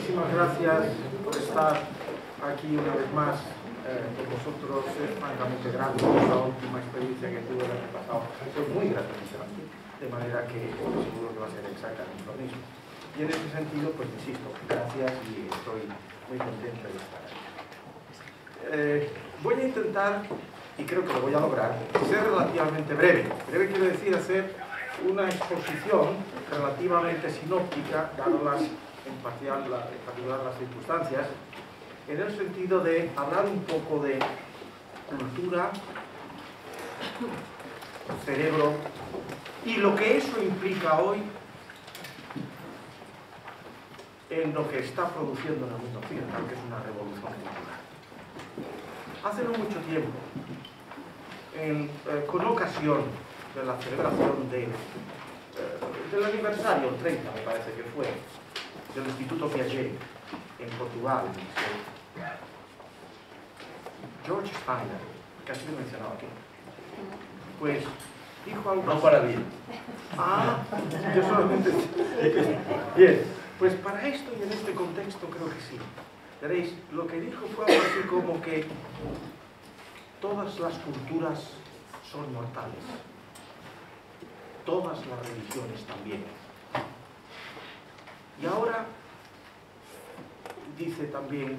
muchísimas gracias por estar aquí una vez más con vosotros. Es francamente grato. La última experiencia que tuve el año pasado fue muy gratificante, de manera que seguro que va a ser exactamente lo mismo. Y en ese sentido, pues insisto, gracias y estoy muy contento de estar aquí. Voy a intentar, y creo que lo voy a lograr, ser relativamente breve. Breve quiere decir hacer una exposición relativamente sinóptica, dadas en particular las circunstancias, en el sentido de hablar un poco de cultura, cerebro y lo que eso implica hoy en lo que está produciendo en el mundo occidental, que es una revolución cultural. Hace no mucho tiempo, con ocasión de la celebración del aniversario 30, me parece que fue, del Instituto Piaget en Portugal, George Steiner, que ha sido mencionado aquí, pues dijo algo. No para bien. Ah, yo solamente. Bien, pues para esto y en este contexto creo que sí. Veréis, lo que dijo fue algo así como que todas las culturas son mortales, todas las religiones también. Y ahora dice también,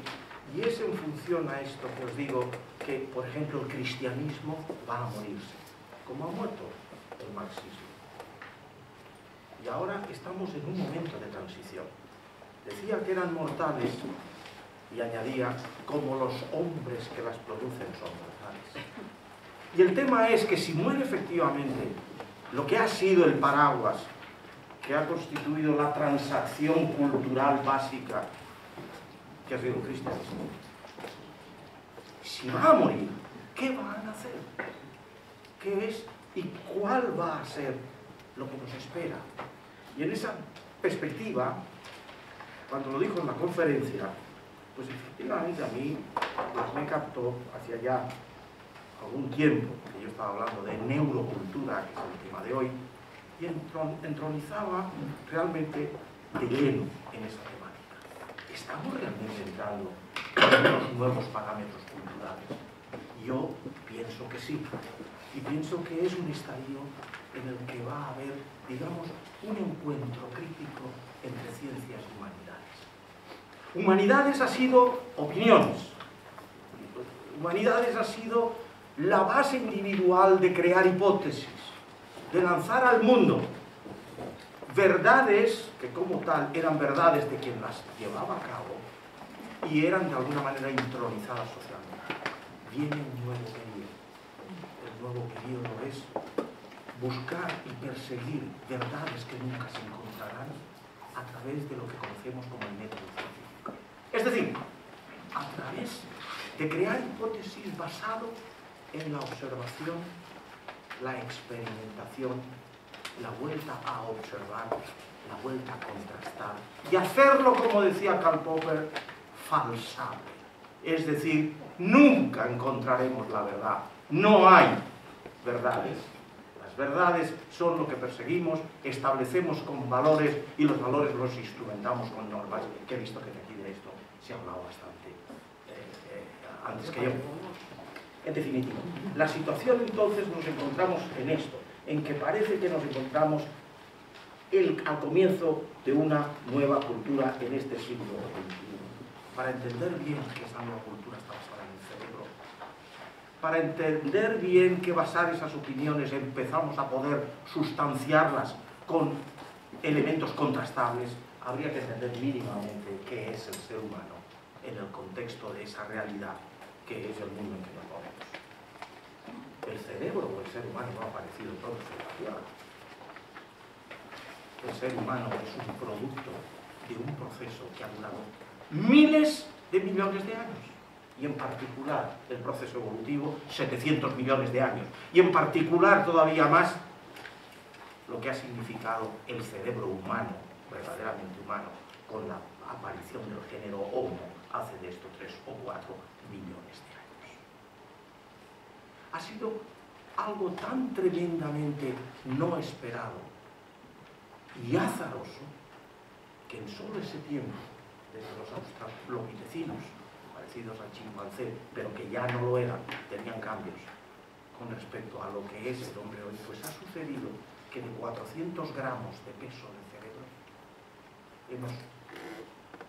y es en función a esto que os digo, que por ejemplo el cristianismo va a morirse, como ha muerto el marxismo. Y ahora estamos en un momento de transición. Decía que eran mortales y añadía, como los hombres que las producen son mortales. Y el tema es que si muere efectivamente lo que ha sido el paraguas, que ha constituido la transacción cultural básica, que ha sido el cristianismo, si va a morir, ¿qué van a hacer? ¿Qué es y cuál va a ser lo que nos espera? Y en esa perspectiva, cuando lo dijo en la conferencia, pues efectivamente a mí pues me captó hacia ya algún tiempo, que yo estaba hablando de neurocultura, que es el tema de hoy, y entronizaba realmente de lleno en esa temática. ¿Estamos realmente entrando en los nuevos parámetros culturales? Yo pienso que sí, y pienso que es un estadio en el que va a haber, digamos, un encuentro crítico entre ciencias y humanidades. Humanidades ha sido opiniones, humanidades ha sido la base individual de crear hipótesis, de lanzar al mundo verdades que como tal eran verdades de quien las llevaba a cabo y eran de alguna manera intronizadas socialmente. Viene un nuevo periodo. El nuevo periodo es buscar y perseguir verdades que nunca se encontrarán a través de lo que conocemos como el método científico. Es decir, a través de crear hipótesis basado en la observación, la experimentación, la vuelta a observar, la vuelta a contrastar y hacerlo, como decía Karl Popper, falsable. Es decir, nunca encontraremos la verdad. No hay verdades. Las verdades son lo que perseguimos, establecemos con valores y los valores los instrumentamos con normas, que he visto que aquí de esto se ha hablado bastante antes que yo. En definitiva, la situación entonces nos encontramos en esto, en que parece que nos encontramos al comienzo de una nueva cultura en este siglo XXI. Para entender bien que esa nueva cultura está basada en el cerebro, para entender bien que basar esas opiniones empezamos a poder sustanciarlas con elementos contrastables, habría que entender mínimamente qué es el ser humano en el contexto de esa realidad que es el mundo en que nos movemos. El cerebro o el ser humano no ha aparecido en todo su creación. El ser humano es un producto de un proceso que ha durado miles de millones de años, y en particular el proceso evolutivo 700 millones de años, y en particular todavía más lo que ha significado el cerebro humano, verdaderamente humano, con la aparición del género Homo hace de esto 3 o 4 millones de años. Ha sido algo tan tremendamente no esperado y azaroso que en solo ese tiempo desde los australopitecinos, parecidos al chimpancé, pero que ya no lo eran, tenían cambios con respecto a lo que es el hombre hoy, pues ha sucedido que de 400 gramos de peso del cerebro hemos,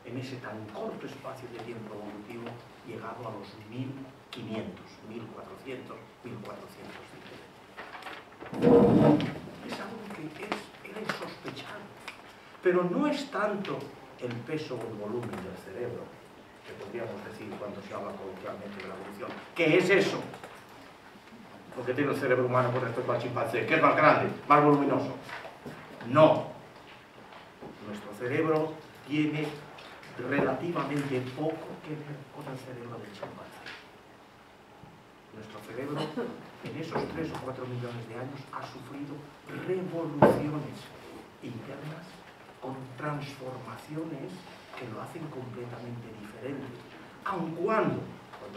en ese tan corto espacio de tiempo evolutivo, llegado a los 1500, 1400, 1400. Es algo que era insospechado, pero no es tanto el peso o el volumen del cerebro, que podríamos decir cuando se habla coloquialmente de la evolución. ¿Qué es eso? Lo que tiene el cerebro humano con respecto al chimpancé, que es más grande, más voluminoso. No. Nuestro cerebro tiene relativamente poco que ver con el cerebro del chimpancé. Nuestro cerebro, en esos 3 o 4 millones de años, ha sufrido revoluciones internas con transformaciones que lo hacen completamente diferente. Aun cuando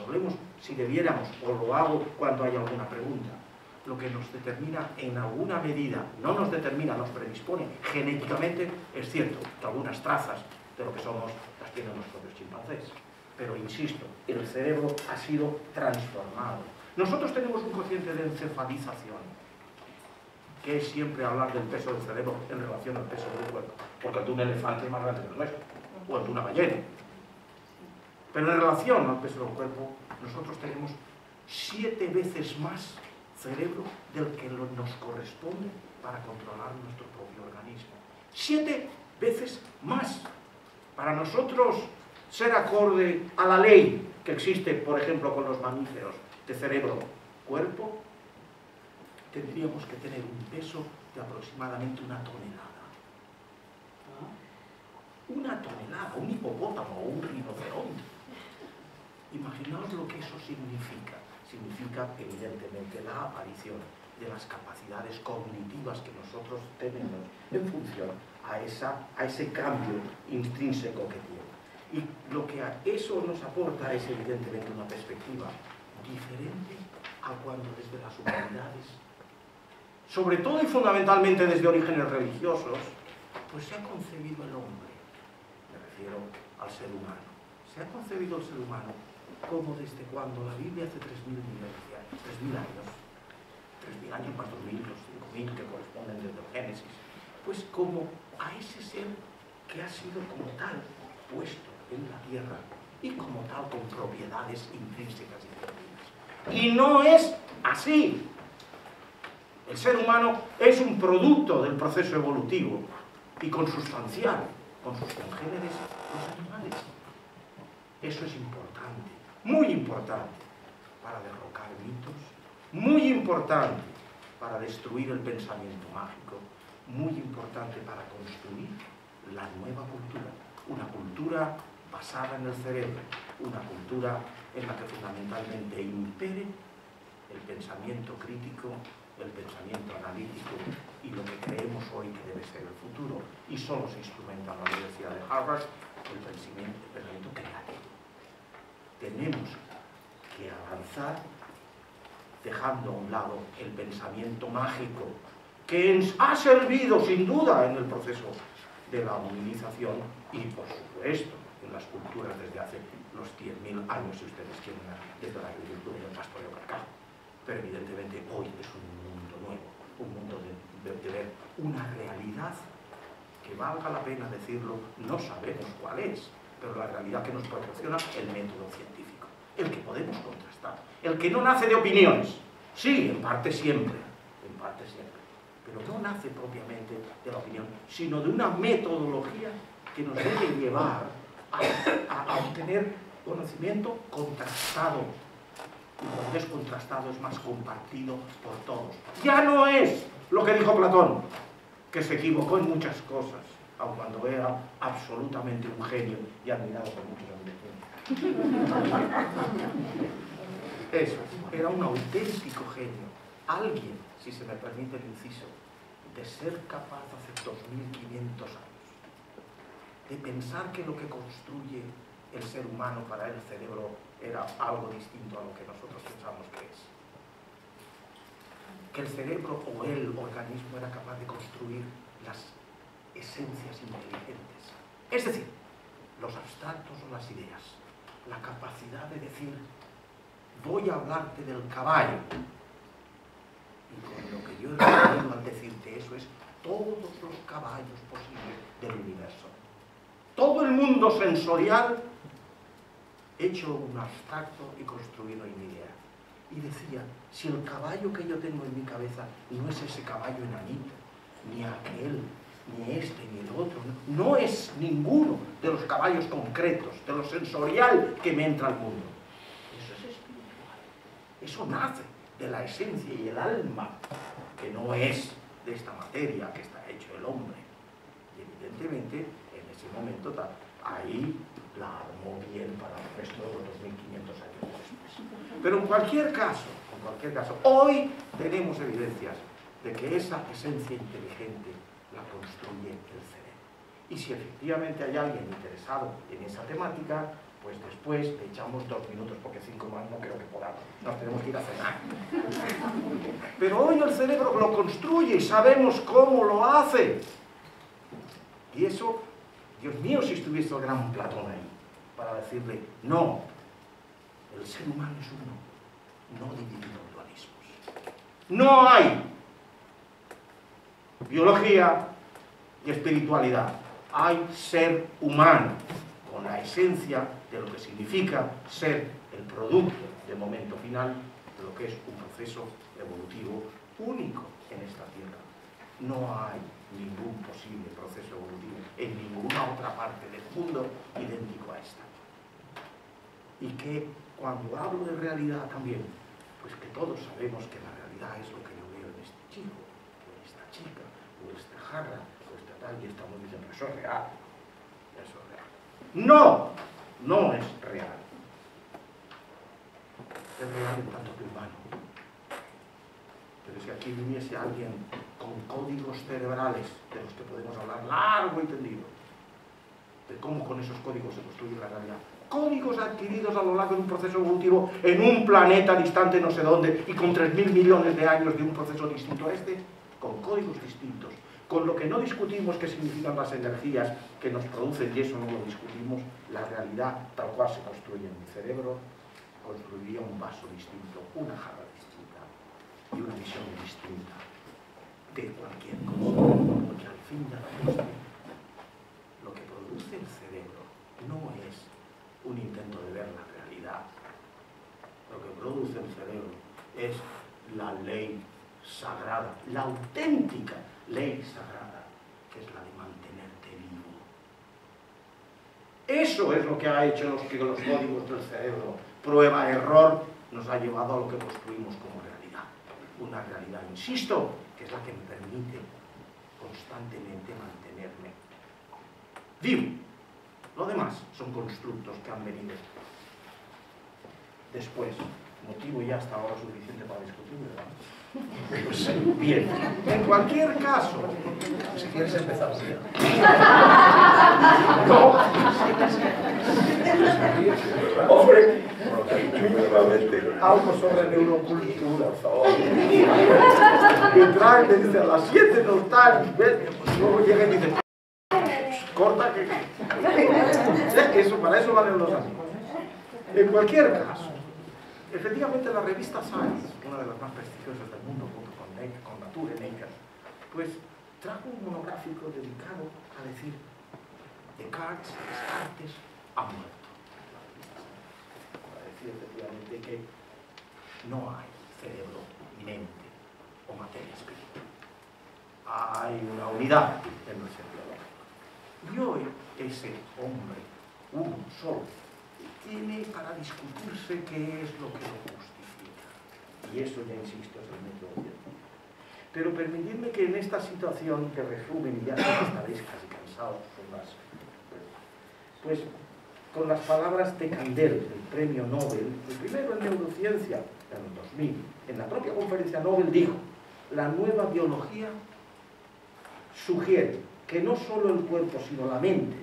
hablemos, si debiéramos, o lo hago cuando haya alguna pregunta, lo que nos determina en alguna medida, no nos determina, nos predispone genéticamente, es cierto que algunas trazas de lo que somos las tienen los propios chimpancés, pero insisto, el cerebro ha sido transformado. Nosotros tenemos un cociente de encefalización, que es siempre hablar del peso del cerebro en relación al peso del cuerpo, porque el de un elefante es más grande que el nuestro, o el de una ballena. Pero en relación al peso del cuerpo, nosotros tenemos 7 veces más cerebro del que nos corresponde para controlar nuestro propio organismo. 7 veces más. Para nosotros ser acorde a la ley que existe, por ejemplo, con los mamíferos de cerebro-cuerpo, tendríamos que tener un peso de aproximadamente 1 tonelada. Una tonelada, un hipopótamo o un rinoceronte. Imaginaos lo que eso significa. Significa, evidentemente, la aparición de las capacidades cognitivas que nosotros tenemos en función a ese cambio intrínseco que tiene. Y lo que a eso nos aporta es, evidentemente, una perspectiva diferente a cuando desde las humanidades, sobre todo y fundamentalmente desde orígenes religiosos, pues se ha concebido el hombre. Me refiero al ser humano. Se ha concebido el ser humano como desde cuando la Biblia hace 3.000 años, 3.000 años más 2.000, los 5.000 que corresponden desde el Génesis, pues como a ese ser que ha sido como tal puesto en la tierra y como tal con propiedades intrínsecas y divinas. Y no es así. El ser humano es un producto del proceso evolutivo y consustancial con sus congéneres, los animales. Eso es importante, muy importante para derrocar mitos, muy importante para destruir el pensamiento mágico, muy importante para construir la nueva cultura, una cultura basada en el cerebro, una cultura en la que fundamentalmente impere el pensamiento crítico, el pensamiento analítico y lo que creemos hoy que debe ser el futuro, y solo se instrumenta en la Universidad de Harvard el pensamiento creativo. Tenemos que avanzar dejando a un lado el pensamiento mágico, que ha servido sin duda en el proceso de la movilización y, por supuesto, en las culturas desde hace los 10.000 años, si ustedes quieren, desde la agricultura y el pastoreo cacao. Pero evidentemente hoy es un mundo nuevo, un mundo de ver una realidad que, valga la pena decirlo, no sabemos cuál es, pero la realidad que nos proporciona el método científico, el que podemos contrastar, el que no nace de opiniones, sí, en parte siempre, pero no nace propiamente de la opinión, sino de una metodología que nos debe llevar a obtener conocimiento contrastado. Y cuando es contrastado es más compartido por todos. Ya no es lo que dijo Platón, que se equivocó en muchas cosas, aun cuando era absolutamente un genio y admirado por muchos hombres. Eso, era un auténtico genio. Alguien, si se me permite el inciso, de ser capaz hace 2.500 años, de pensar que lo que construye el ser humano para el cerebro era algo distinto a lo que nosotros pensamos que es. Que el cerebro o el organismo era capaz de construir las esencias inteligentes. Es decir, los abstractos o las ideas, la capacidad de decir, voy a hablarte del caballo. Y con lo que yo he referido al decirte eso es todos los caballos posibles del universo. Todo el mundo sensorial hecho un abstracto y construido en mi idea. Y decía, si el caballo que yo tengo en mi cabeza no es ese caballo enanito, ni aquel, ni este, ni el otro, no es ninguno de los caballos concretos, de lo sensorial que me entra al mundo. Eso es espiritual. Eso nace de la esencia y el alma, que no es de esta materia que está hecho el hombre. Y evidentemente, en ese momento, ahí la armó bien para el resto de los 2500 años después. Pero en cualquier caso, hoy tenemos evidencias de que esa esencia inteligente la construye el cerebro. Y si efectivamente hay alguien interesado en esa temática, pues después le echamos 2 minutos, porque 5 más no creo que podamos. Nos tenemos que ir a cenar. Pero hoy el cerebro lo construye y sabemos cómo lo hace. Y eso, Dios mío, si estuviese el gran Platón ahí, para decirle, no, el ser humano es uno, no dividido en dualismos. No hay biología y espiritualidad. Hay ser humano, con la esencia de lo que significa ser el producto de momento final de lo que es un proceso evolutivo único en esta tierra. No hay ningún posible proceso evolutivo en ninguna otra parte del mundo idéntico a esta. Y que cuando hablo de realidad también, pues que todos sabemos que la realidad es lo que yo veo en este chico, o en esta chica, o en esta jarra, o esta tal, y estamos diciendo, eso es real, eso es real. No, no es real. Es real en tanto que humano. Pero si aquí viniese alguien con códigos cerebrales de los que podemos hablar largo y tendido, de cómo con esos códigos se construye la realidad, códigos adquiridos a lo largo de un proceso evolutivo en un planeta distante no sé dónde y con 3.000 millones de años de un proceso distinto a este, con códigos distintos, con lo que no discutimos qué significan las energías que nos producen, y eso no lo discutimos, la realidad tal cual se construye en mi cerebro, construiría un vaso distinto, una jarra distinta y una visión distinta de cualquier cosa, porque al fin y al cabo lo que produce el cerebro no es un intento de ver la realidad. Lo que produce el cerebro es la ley sagrada, la auténtica ley sagrada, que es la de mantenerte vivo. Eso es lo que ha hecho que los códigos del cerebro, prueba, error, nos ha llevado a lo que construimos como realidad. Una realidad, insisto, que es la que me permite constantemente mantenerme vivo. Lo demás son constructos que han venido después. Motivo ya hasta ahora suficiente para discutir, ¿verdad? Pues, bien, en cualquier caso, si quieres empezar así. No. Hombre, algo sobre neurocultura, por favor. Me trae, me dice a las 7 no tal, luego llega y dice, corta que... Eso, para eso valen los amigos. En cualquier caso, efectivamente la revista Science, una de las más prestigiosas del mundo, junto con Nature, Nature, pues trajo un monográfico dedicado a decir Descartes ha muerto. Para decir efectivamente que no hay cerebro, mente o materia espiritual. Hay una unidad en el ser biológico. Y hoy ese hombre, uno solo, tiene para discutirse qué es lo que lo justifica. Y eso, ya insisto, es el método científico. Pero permitidme que en esta situación de resumen, y ya estaréis casi cansados pues con las palabras de Candel, el premio Nobel, el primero en neurociencia, en el 2000, en la propia conferencia Nobel dijo, la nueva biología sugiere que no solo el cuerpo, sino la mente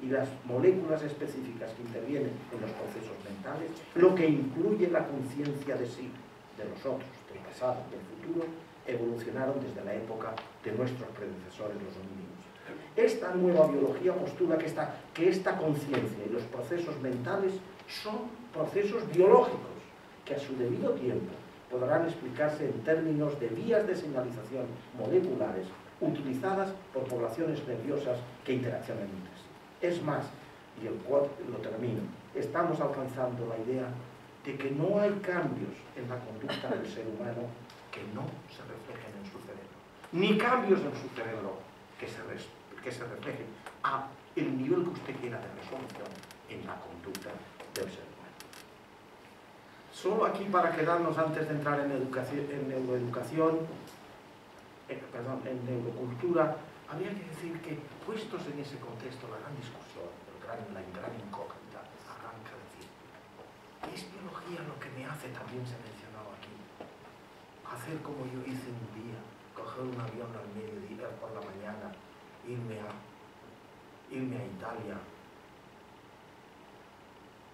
y las moléculas específicas que intervienen en los procesos mentales, lo que incluye la conciencia de sí, de nosotros, del pasado, del futuro, evolucionaron desde la época de nuestros predecesores, los homínidos. Esta nueva biología postula que esta conciencia y los procesos mentales son procesos biológicos que a su debido tiempo podrán explicarse en términos de vías de señalización moleculares utilizadas por poblaciones nerviosas que interaccionan entre sí. Es más, y el cual lo termino, estamos alcanzando la idea de que no hay cambios en la conducta del ser humano que no se reflejen en su cerebro, ni cambios en su cerebro que se reflejen a el nivel que usted quiera de resolución en la conducta del ser humano. Solo aquí, para quedarnos antes de entrar en en neurocultura, habría que decir que, puestos en ese contexto, la gran discusión, la gran incógnita, arranca a decir: ¿es biología lo que me hace, también se ha mencionado aquí, hacer como yo hice un día, coger un avión al mediodía, por la mañana, irme a Italia,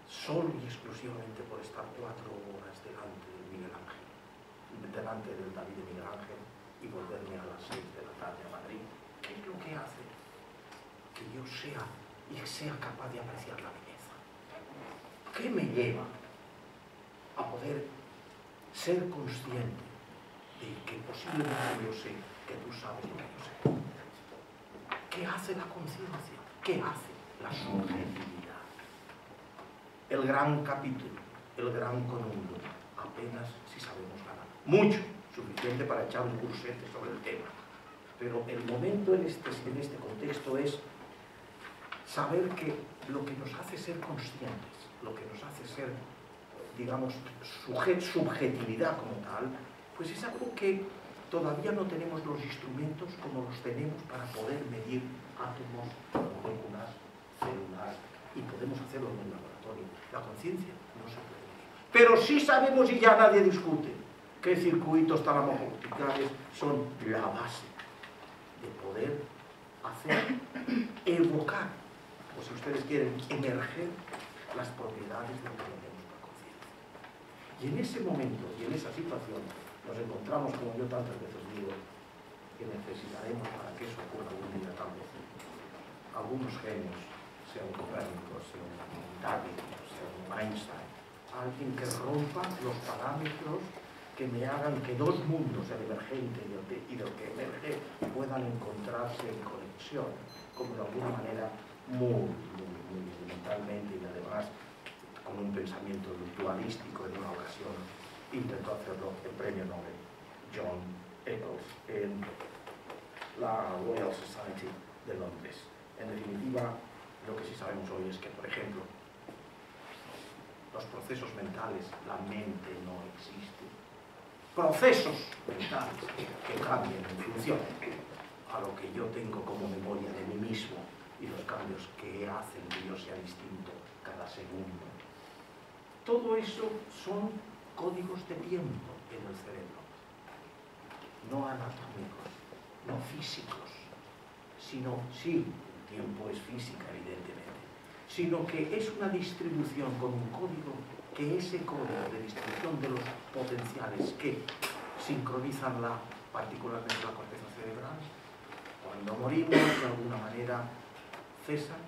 solo y exclusivamente por estar 4 horas delante del Miguel Ángel, delante del David de Miguel Ángel, y volverme a las 6 de la tarde a Madrid? ¿Qué es lo que hace que yo sea capaz de apreciar la belleza? ¿Qué me lleva a poder ser consciente de que posiblemente yo sé que tú sabes lo que yo sé? ¿Qué hace la conciencia? ¿Qué hace la subjetividad? El gran capítulo, el gran conundrum, apenas si sabemos ganar. Mucho, suficiente para echar un cursete sobre el tema. Pero el momento en este contexto es saber que lo que nos hace ser conscientes, lo que nos hace ser, digamos, subjetividad como tal, pues es algo que todavía no tenemos los instrumentos como los tenemos para poder medir átomos, moléculas, células, y podemos hacerlo en el laboratorio. La conciencia no se puede medir. Pero sí sabemos, y ya nadie discute, que circuitos talamocorticales son la base de poder hacer, evocar, o si ustedes quieren, emerger las propiedades de lo que tenemos por conciencia. Y en ese momento, y en esa situación, nos encontramos, como yo tantas veces digo, que necesitaremos, para que eso ocurra algún día tal vez, algunos genios, sea un Copérnico, sea un Darwin, sea un Einstein, alguien que rompa los parámetros que me hagan que dos mundos, el emergente y del que emerge, puedan encontrarse en conexión, como de alguna manera muy elementalmente, y además con un pensamiento dualístico. En una ocasión intentó hacerlo el premio Nobel John Eccles en la Royal Society de Londres. En definitiva, lo que sí sabemos hoy es que, por ejemplo, los procesos mentales, la mente no existe. Procesos mentales que cambien en función a lo que yo tengo como memoria de mí mismo y los cambios que hacen que yo sea distinto cada segundo. Todo eso son códigos de tiempo en el cerebro, no anatómicos, no físicos, sino, sí, el tiempo es física, evidentemente, sino que es una distribución con un código, que ese código de distribución de los potenciales que sincronizan particularmente la corteza cerebral, cuando morimos, de alguna manera cesan,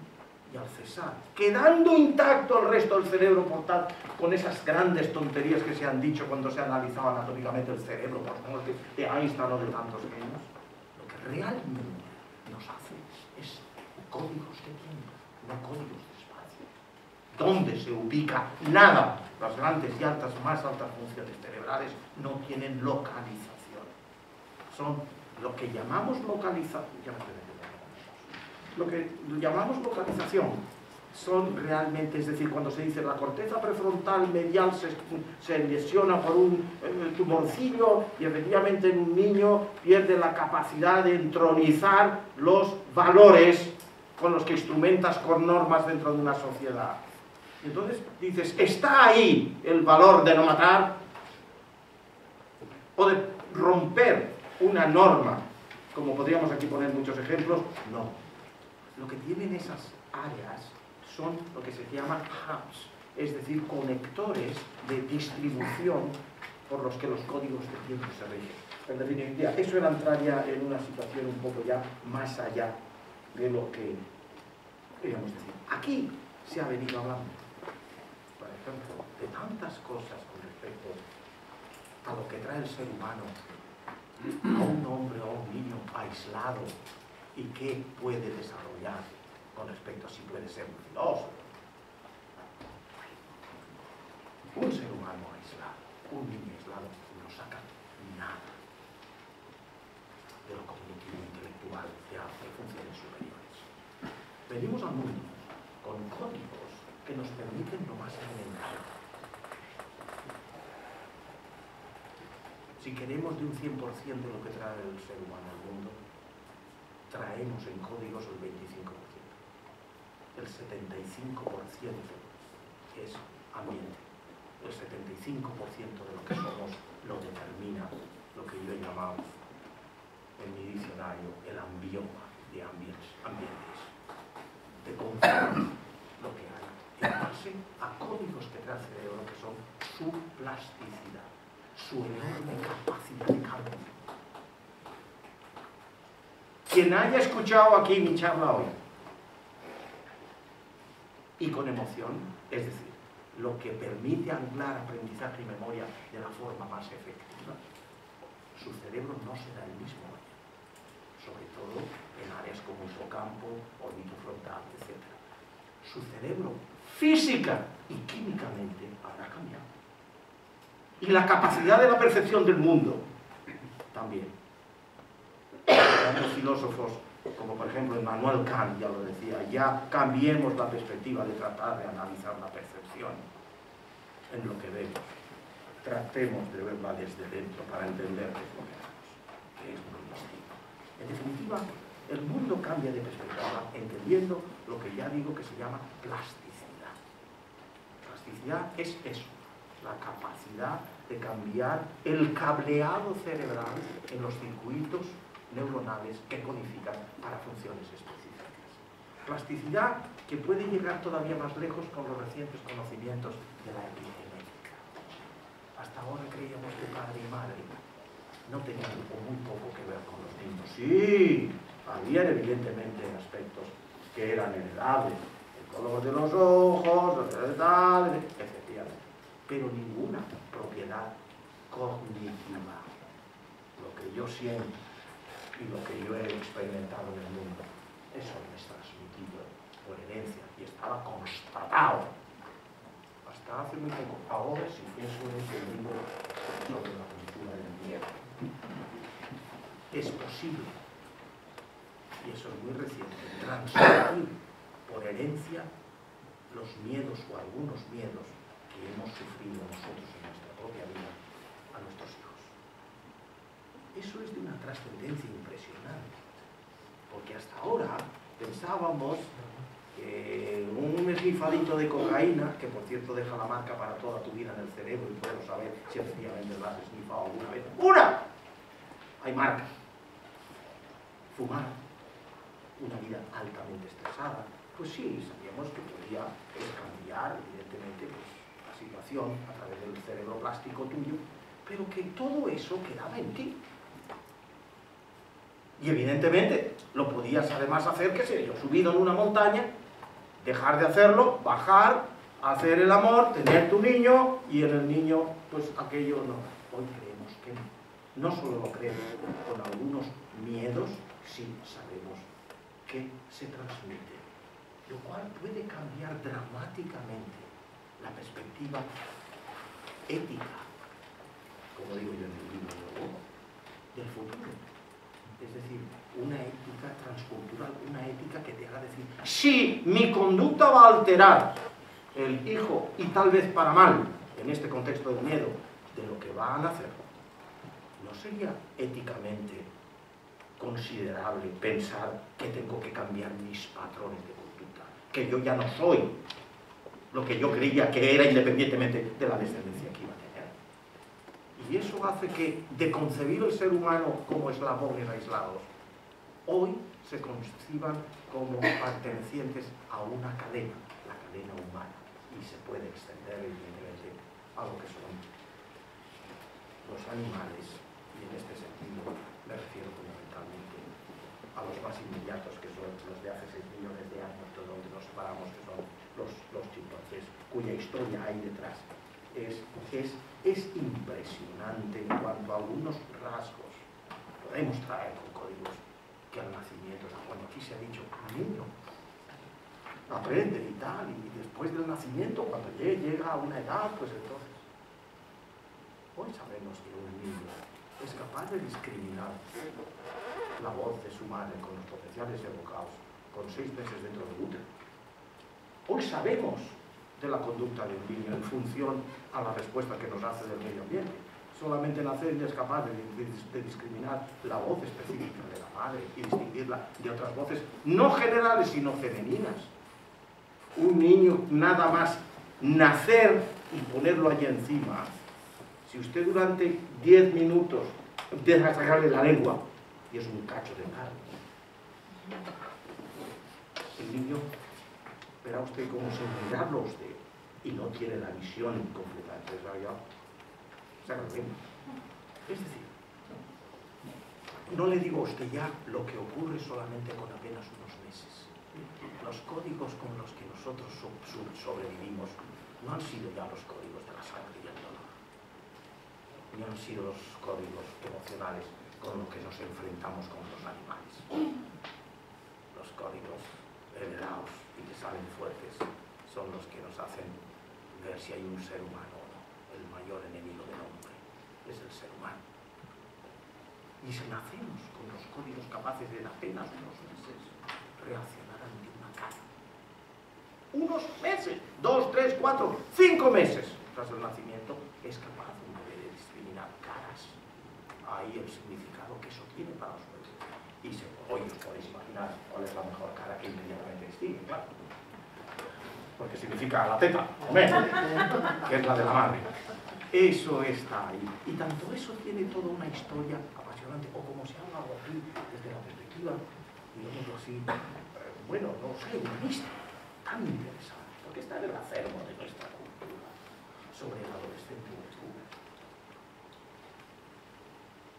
y al cesar, quedando intacto el resto del cerebro, por tal, con esas grandes tonterías que se han dicho cuando se ha analizado anatómicamente el cerebro, por ejemplo, de Einstein o de tantos genios, lo que realmente nos hace es códigos de tiempo, no códigos de espacio. ¿Dónde se ubica? Nada. Las grandes y más altas funciones cerebrales no tienen localización. Son lo que llamamos localización. Lo que llamamos localización son realmente, es decir, cuando se dice la corteza prefrontal medial se lesiona por un tumorcillo y efectivamente en un niño pierde la capacidad de entronizar los valores con los que instrumentas con normas dentro de una sociedad. Entonces dices, ¿está ahí el valor de no matar? ¿O de romper una norma? Como podríamos aquí poner muchos ejemplos, no. Lo que tienen esas áreas son lo que se llaman hubs, es decir, conectores de distribución por los que los códigos de tiempo se rigen. En definitiva, eso era entrar ya en una situación un poco ya más allá de lo que queríamos decir. Aquí se ha venido hablando, por ejemplo, de tantas cosas con respecto a lo que trae el ser humano a un hombre o a un niño aislado y qué puede desarrollar con respecto a si puede ser un filósofo. Un ser humano aislado, un niño aislado, no saca nada de lo cognitivo intelectual de funciones superiores. Venimos al mundo con códigos que nos permiten lo más elemental. Si queremos de un 100% de lo que trae el ser humano al mundo, traemos en códigos el 25%. El 75% es ambiente. El 75% de lo que somos lo determina lo que yo he llamado en mi diccionario el ambioma de ambientes. De conformar lo que hay en base a códigos que trae el cerebro, que son su plasticidad, su enorme capacidad de cambio. Quien haya escuchado aquí mi charla hoy y con emoción, es decir, lo que permite anclar aprendizaje y memoria de la forma más efectiva, su cerebro no será el mismo, sobre todo en áreas como hipocampo, órbito frontal, etc. Su cerebro física y químicamente habrá cambiado. Y la capacidad de la percepción del mundo también. Los filósofos, como por ejemplo Immanuel Kant ya lo decía, ya cambiemos la perspectiva de tratar de analizar la percepción en lo que vemos. Tratemos de verla desde dentro para entender qué es lo que vemos, que es muy distinto. En definitiva, el mundo cambia de perspectiva entendiendo lo que ya digo que se llama plasticidad. Plasticidad es eso, la capacidad de cambiar el cableado cerebral en los circuitos neuronales que codifican para funciones específicas. Plasticidad que puede llegar todavía más lejos con los recientes conocimientos de la epigenética. Hasta ahora creíamos que padre y madre no tenían muy poco que ver con los niños. Sí, había evidentemente aspectos que eran heredables, el color de los ojos, efectivamente, pero ninguna propiedad cognitiva. Lo que yo siento y lo que yo he experimentado en el mundo, eso me es transmitido por herencia y estaba constatado hasta hace muy poco. Ahora sí pienso en este libro sobre la cultura del miedo. Es posible, y eso es muy reciente, transmitir por herencia los miedos o algunos miedos que hemos sufrido nosotros en nuestra propia vida a nuestros hijos. Eso es de una trascendencia impresionante, porque hasta ahora pensábamos que un esnifadito de cocaína, que por cierto deja la marca para toda tu vida en el cerebro y puedo saber si efectivamente lo has esnifado alguna vez. ¡Una! Hay marca. Fumar, una vida altamente estresada, pues sí, sabíamos que podía cambiar evidentemente pues, la situación a través del cerebro plástico tuyo, pero que todo eso quedaba en ti. Y evidentemente lo podías además hacer, qué sé yo, subido en una montaña, dejar de hacerlo, bajar, hacer el amor, tener tu niño, y en el niño, pues aquello no. Hoy creemos que no solo lo creemos, con algunos miedos, sí sabemos que se transmite, lo cual puede cambiar dramáticamente la perspectiva ética, como digo yo en el libro luego, del futuro. Es decir, una ética transcultural, una ética que te haga decir, si mi conducta va a alterar el hijo, y tal vez para mal, en este contexto del miedo, de lo que va a nacer, ¿no sería éticamente considerable pensar que tengo que cambiar mis patrones de conducta? Que yo ya no soy lo que yo creía que era independientemente de la descendencia que iba a tener. Y eso hace que, de concebir el ser humano como eslabones aislados, hoy se conciban como pertenecientes a una cadena, la cadena humana, y se puede extender evidentemente a lo que son los animales, y en este sentido me refiero fundamentalmente a los más inmediatos, que son los de hace 6 millones de años, de donde nos separamos, que son los chimpancés, cuya historia hay detrás. Es impresionante en cuanto a algunos rasgos. Podemos traer con códigos que al nacimiento, bueno, aquí se ha dicho, un niño aprende y tal, y después del nacimiento, cuando llega a una edad, pues entonces, hoy sabemos que un niño es capaz de discriminar la voz de su madre con los potenciales evocados con 6 meses dentro del útero. Hoy sabemos de la conducta del niño en función a la respuesta que nos hace del medio ambiente. Solamente nacer es capaz de discriminar la voz específica de la madre y distinguirla de otras voces, no generales, sino femeninas. Un niño, nada más nacer y ponerlo allí encima, si usted durante 10 minutos empieza a sacarle la lengua, y es un cacho de carne, el niño verá usted cómo sin mirarlo a usted, y no tiene la visión completamente desarrollada, saca la lengua. Es decir, no le digo a usted ya lo que ocurre solamente con apenas unos meses. Los códigos con los que nosotros sobrevivimos no han sido ya los códigos de la sangre y el dolor, ni han sido los códigos emocionales con los que nos enfrentamos con los animales. Los códigos heredados y que salen fuertes son los que nos hacen ver si hay un ser humano o no. El mayor enemigo del hombre es el ser humano. Y si nacemos con los códigos capaces de en apenas unos meses reaccionar ante una cara. Unos meses, 2, 3, 4, 5 meses tras el nacimiento, es capaz un bebé de discriminar caras. Ahí el significado que eso tiene para los bebés. Y hoy os podéis imaginar cuál es la mejor cara que inmediatamente distingue, claro. Porque significa la teta, hombre, que es la de la madre. Eso está ahí. Y tanto eso tiene toda una historia apasionante, o como se ha hablado aquí, desde la perspectiva, digámoslo así, bueno, no sé, humanista, tan interesante, porque está en el acervo de nuestra cultura sobre el adolescente descubre.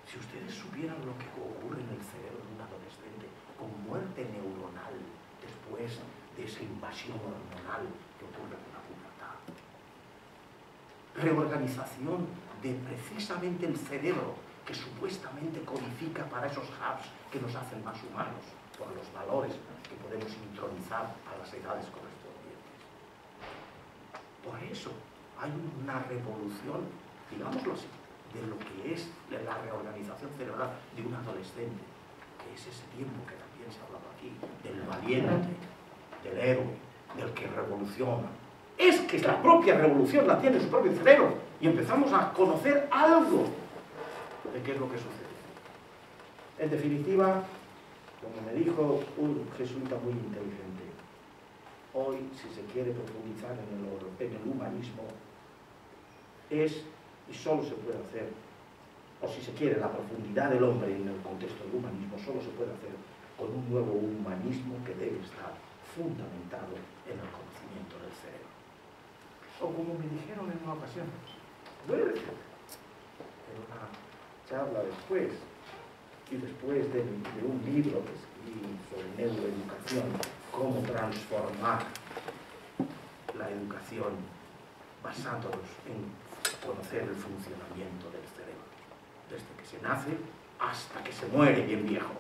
Si ustedes supieran lo que ocurre en el cerebro de un adolescente con muerte neuronal después de esa invasión hormonal que ocurre con la pubertad, reorganización de precisamente el cerebro que supuestamente codifica para esos hubs que nos hacen más humanos por los valores que podemos intronizar a las edades correspondientes. Por eso hay una revolución, digámoslo así, de lo que es la reorganización cerebral de un adolescente, que es ese tiempo que también se ha hablado aquí, del valiente, del héroe, del que revoluciona. Es que la propia revolución la tiene su propio cerebro y empezamos a conocer algo de qué es lo que sucede. En definitiva, como me dijo un jesuita muy inteligente, hoy, si se quiere profundizar en el humanismo, es, y solo se puede hacer, o si se quiere, la profundidad del hombre en el contexto del humanismo, solo se puede hacer con un nuevo humanismo que debe estar fundamentado en el conocimiento del cerebro. O como me dijeron en una ocasión, en una charla después, y después de un libro que escribí sobre neuroeducación, cómo transformar la educación basándonos en conocer el funcionamiento del cerebro, desde que se nace hasta que se muere bien viejo.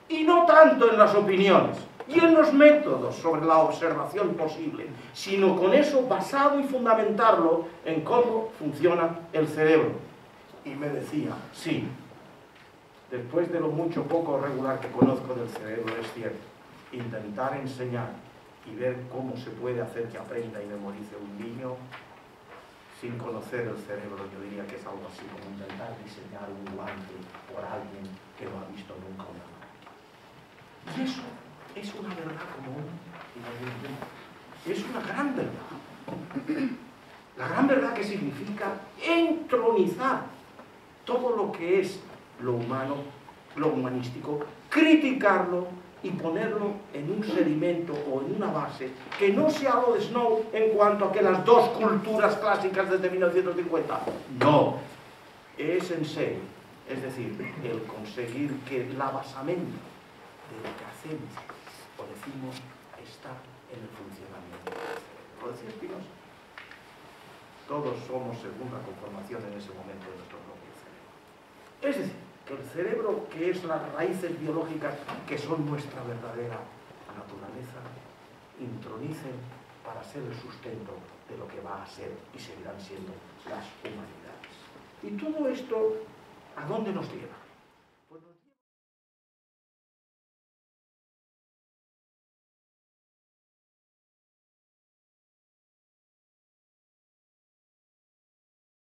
Y no tanto en las opiniones y en los métodos sobre la observación posible, sino con eso basado y fundamentarlo en cómo funciona el cerebro. Y me decía, sí, después de lo mucho poco regular que conozco del cerebro, es cierto, intentar enseñar y ver cómo se puede hacer que aprenda y memorice un niño sin conocer el cerebro, yo diría que es algo así como intentar diseñar un guante por alguien que no ha visto nunca una mano. Y eso es una verdad común, es una gran verdad. La gran verdad que significa entronizar todo lo que es lo humano, lo humanístico, criticarlo y ponerlo en un sedimento o en una base que no sea lo de Snow en cuanto a que las dos culturas clásicas desde 1950. No, es en serio Es decir, el conseguir que la basamenta de lo que hacemos o decimos está en el funcionamiento. ¿Lo decía Spinoza? Todos somos según la conformación en ese momento de nuestro propio cerebro. Es decir, que el cerebro, que es las raíces biológicas que son nuestra verdadera naturaleza, intronicen para ser el sustento de lo que va a ser y seguirán siendo las humanidades. Y todo esto, ¿a dónde nos lleva?